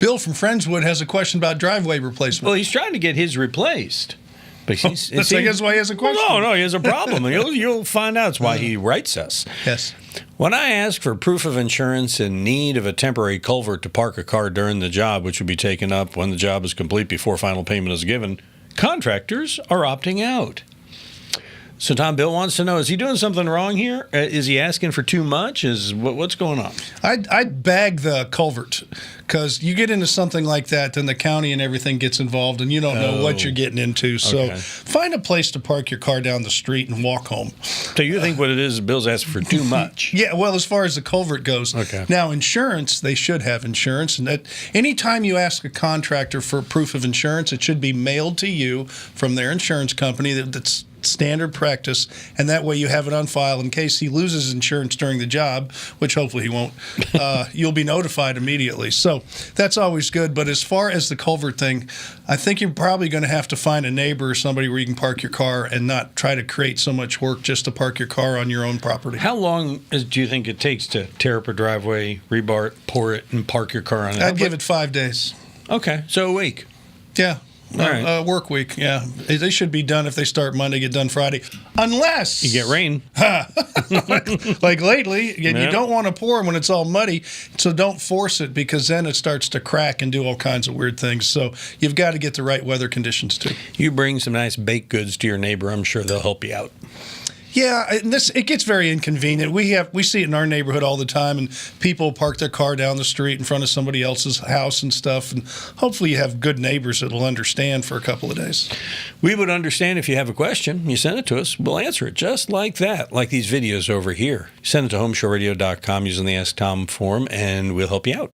Bill from Friendswood has a question about driveway replacement. Well, he's trying to get his replaced. But That's, I guess, why he has a question. Well, no, he has a problem. You'll find out it's why he writes us. Yes. When I ask for proof of insurance in need of a temporary culvert to park a car during the job, which would be taken up when the job is complete before final payment is given, contractors are opting out. So Tom, Bill wants to know, is he doing something wrong here? Is he asking for too much? What's going on? I'd bag the culvert, because you get into something like that, then the county and everything gets involved, and you don't know what you're getting into. So find a place to park your car down the street and walk home. So you think what it is Bill's asking for too much? Yeah, well, as far as the culvert goes. Okay. Now, insurance, they should have insurance. And that anytime you ask a contractor for proof of insurance, it should be mailed to you from their insurance company. That's standard practice, and that way you have it on file in case he loses insurance during the job, which hopefully he won't. You'll be notified immediately. So that's always good. But as far as the culvert thing, I think you're probably going to have to find a neighbor or somebody where you can park your car and not try to create so much work just to park your car on your own property. How long do you think it takes to tear up a driveway, rebar it, pour it, and park your car on it? I'd give it 5 days. Okay, so a week. Yeah. All right. Work week, yeah. They should be done if they start Monday, get done Friday. Unless you get rain. like lately, and you don't want to pour them when it's all muddy, so don't force it, because then it starts to crack and do all kinds of weird things. So you've got to get the right weather conditions too. You bring some nice baked goods to your neighbor, I'm sure they'll help you out. Yeah, and it gets very inconvenient. We see it in our neighborhood all the time, and people park their car down the street in front of somebody else's house and stuff. And hopefully you have good neighbors that will understand for a couple of days. We would understand if you have a question. You send it to us. We'll answer it just like that, like these videos over here. Send it to HomeShowRadio.com using the Ask Tom form, and we'll help you out.